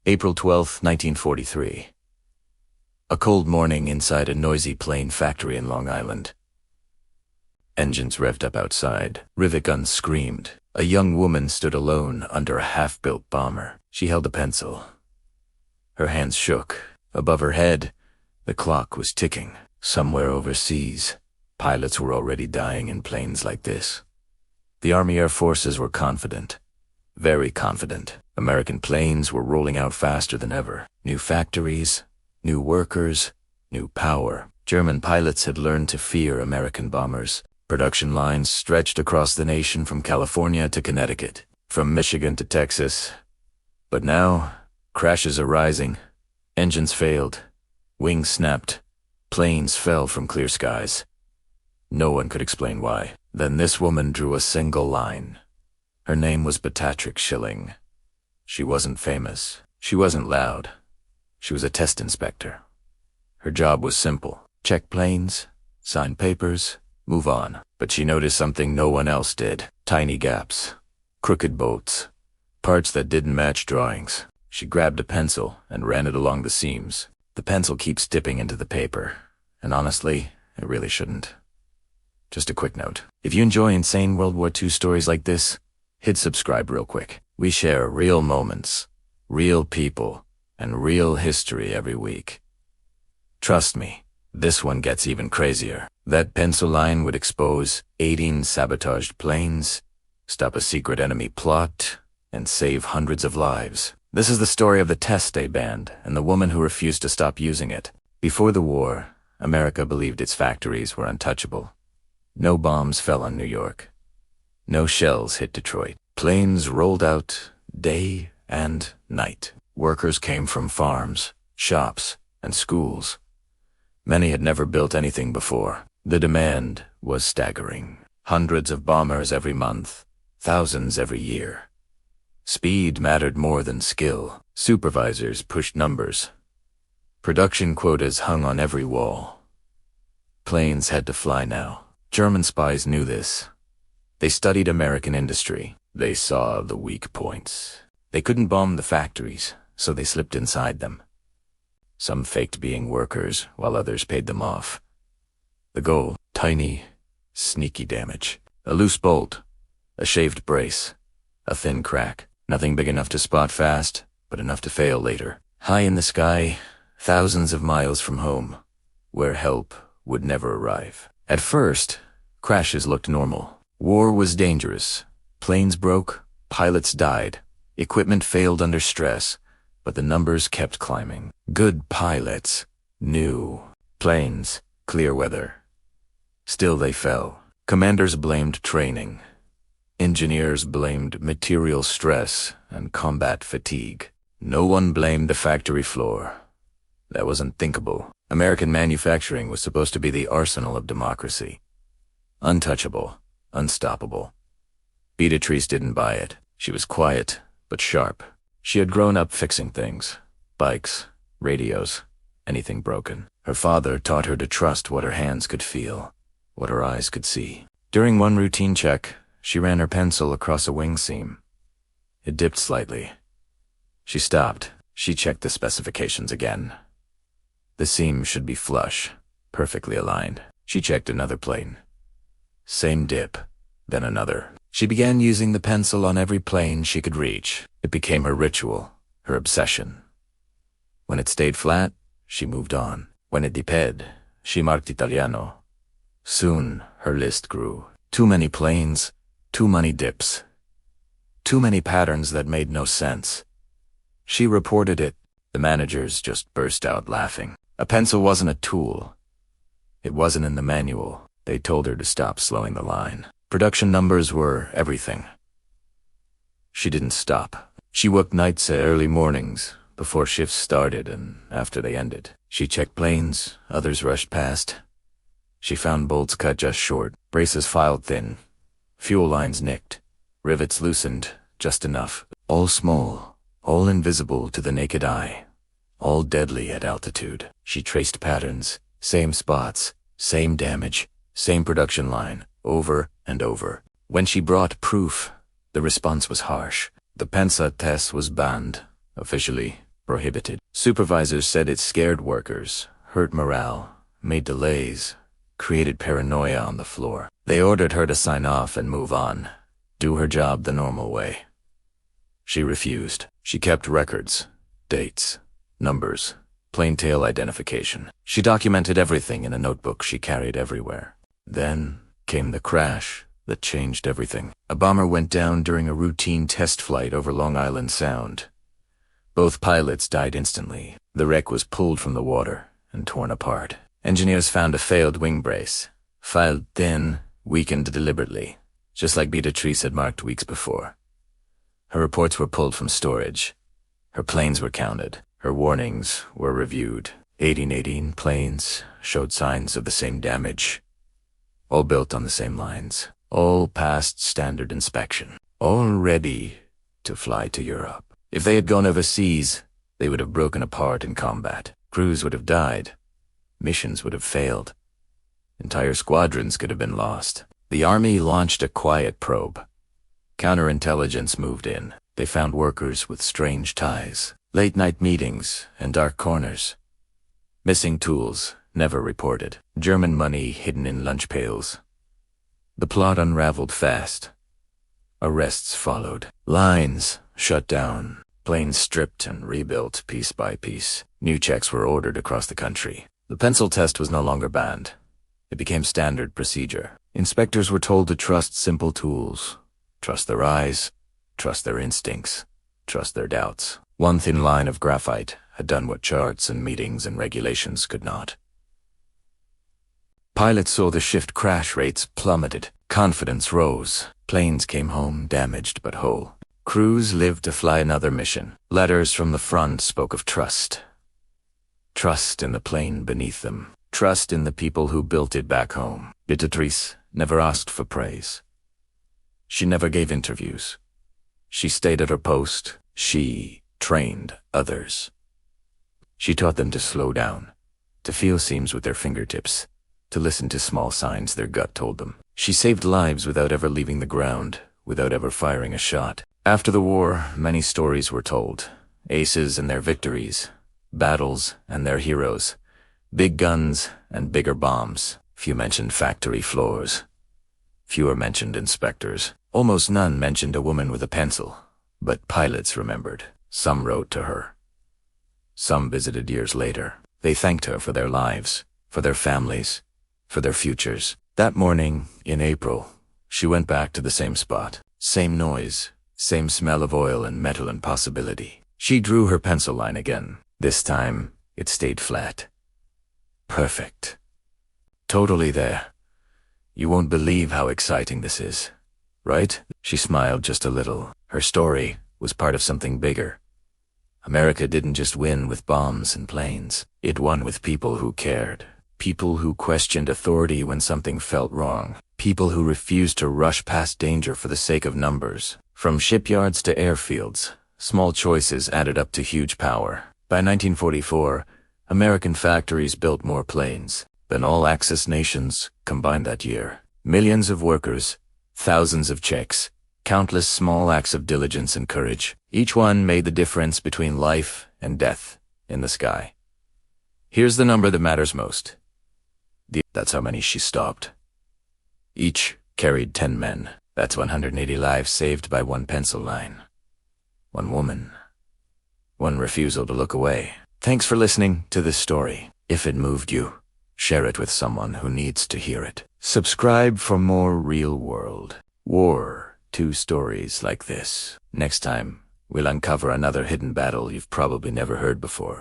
April 12, 1943. A cold morning inside a noisy plane factory in Long Island. Engines revved up outside. Rivet guns screamed. A young woman stood alone under a half-built bomber. She held a pencil. Her hands shook. Above her head, the clock was ticking. Somewhere overseas, pilots were already dying in planes like this. The Army Air Forces were confident. Very confident. American planes were rolling out faster than ever. New factories, new workers, new power. German pilots had learned to fear American bombers. Production lines stretched across the nation from California to Connecticut, from Michigan to Texas. But now, crashes are rising. Engines failed. Wings snapped. Planes fell from clear skies. No one could explain why. Then this woman drew a single line. Her name was Patrick Schilling. She wasn't famous. She wasn't loud. She was a test inspector. Her job was simple. Check planes, sign papers, move on. But she noticed something no one else did. Tiny gaps, crooked bolts, parts that didn't match drawings. She grabbed a pencil and ran it along the seams. The pencil keeps dipping into the paper, and honestly, it really shouldn't. Just a quick note. If you enjoy insane World War II stories like this, hit subscribe real quick. We share real moments, real people, and real history every week. Trust me, this one gets even crazier. That pencil line would expose 18 sabotaged planes, stop a secret enemy plot, and save hundreds of lives. This is the story of the test they banned and the woman who refused to stop using it. Before the war, America believed its factories were untouchable. No bombs fell on New York. No shells hit Detroit. Planes rolled out day and night. Workers came from farms, shops, and schools. Many had never built anything before. The demand was staggering. Hundreds of bombers every month, thousands every year. Speed mattered more than skill. Supervisors pushed numbers. Production quotas hung on every wall. Planes had to fly now. German spies knew this. They studied American industry. They saw the weak points. They couldn't bomb the factories, so they slipped inside them. Some faked being workers, while others paid them off. The goal: tiny, sneaky damage. A loose bolt, a shaved brace, a thin crack. Nothing big enough to spot fast, but enough to fail later. High in the sky, thousands of miles from home, where help would never arrive. At first, crashes looked normal. War was dangerous. Planes broke, pilots died, equipment failed under stress, but the numbers kept climbing. Good pilots, new planes, clear weather. Still they fell. Commanders blamed training. Engineers blamed material stress and combat fatigue. No one blamed the factory floor. That was unthinkable. American manufacturing was supposed to be the arsenal of democracy. Untouchable, unstoppable. Beatrice didn't buy it. She was quiet, but sharp. She had grown up fixing things. Bikes, radios, anything broken. Her father taught her to trust what her hands could feel, what her eyes could see. During one routine check, she ran her pencil across a wing seam. It dipped slightly. She stopped. She checked the specifications again. The seam should be flush, perfectly aligned. She checked another plane. Same dip, then another. She began using the pencil on every plane she could reach. It became her ritual, her obsession. When it stayed flat, she moved on. When it dipped, she marked Italiano. Soon, her list grew. Too many planes, too many dips. Too many patterns that made no sense. She reported it. The managers just burst out laughing. A pencil wasn't a tool. It wasn't in the manual. They told her to stop slowing the line. Production numbers were everything. She didn't stop. She worked nights and early mornings, before shifts started and after they ended. She checked planes, others rushed past. She found bolts cut just short, braces filed thin, fuel lines nicked, rivets loosened just enough. All small, all invisible to the naked eye, all deadly at altitude. She traced patterns, same spots, same damage, same production line, over and over. When she brought proof, the response was harsh. The Pensa test was banned, officially, prohibited. Supervisors said it scared workers, hurt morale, made delays, created paranoia on the floor. They ordered her to sign off and move on, do her job the normal way. She refused. She kept records, dates, numbers, plain-tail identification. She documented everything in a notebook she carried everywhere. Then came the crash that changed everything. A bomber went down during a routine test flight over Long Island Sound. Both pilots died instantly. The wreck was pulled from the water and torn apart. Engineers found a failed wing brace, filed thin, weakened deliberately, just like Beatrice had marked weeks before. Her reports were pulled from storage. Her planes were counted. Her warnings were reviewed. 1818 planes showed signs of the same damage. All built on the same lines. All passed standard inspection. All ready to fly to Europe. If they had gone overseas, they would have broken apart in combat. Crews would have died. Missions would have failed. Entire squadrons could have been lost. The Army launched a quiet probe. Counterintelligence moved in. They found workers with strange ties, late-night meetings, and dark corners. Missing tools, never reported. German money hidden in lunch pails. The plot unraveled fast. Arrests followed. Lines shut down. Planes stripped and rebuilt piece by piece. New checks were ordered across the country. The pencil test was no longer banned. It became standard procedure. Inspectors were told to trust simple tools. Trust their eyes. Trust their instincts. Trust their doubts. One thin line of graphite had done what charts and meetings and regulations could not. Pilots saw the shift crash rates plummeted. Confidence rose. Planes came home damaged but whole. Crews lived to fly another mission. Letters from the front spoke of trust. Trust in the plane beneath them. Trust in the people who built it back home. Beatrice never asked for praise. She never gave interviews. She stayed at her post. She trained others. She taught them to slow down, to feel seams with their fingertips, to listen to small signs their gut told them. She saved lives without ever leaving the ground, without ever firing a shot. After the war, many stories were told. Aces and their victories, battles and their heroes, big guns and bigger bombs. Few mentioned factory floors. Fewer mentioned inspectors. Almost none mentioned a woman with a pencil. But pilots remembered. Some wrote to her. Some visited years later. They thanked her for their lives, for their families, for their futures. That morning, in April, she went back to the same spot. Same noise, same smell of oil and metal and possibility. She drew her pencil line again. This time, it stayed flat. Perfect. Totally there. You won't believe how exciting this is, right? She smiled just a little. Her story was part of something bigger. America didn't just win with bombs and planes. It won with people who cared. People who questioned authority when something felt wrong. People who refused to rush past danger for the sake of numbers. From shipyards to airfields, small choices added up to huge power. By 1944, American factories built more planes than all Axis nations combined that year. Millions of workers, thousands of checks, countless small acts of diligence and courage. Each one made the difference between life and death in the sky. Here's the number that matters most. That's how many she stopped. Each carried 10 men. That's 180 lives saved by one pencil line. One woman. One refusal to look away. Thanks for listening to this story. If it moved you, share it with someone who needs to hear it. Subscribe for more real-world War II stories like this. Next time, we'll uncover another hidden battle you've probably never heard before.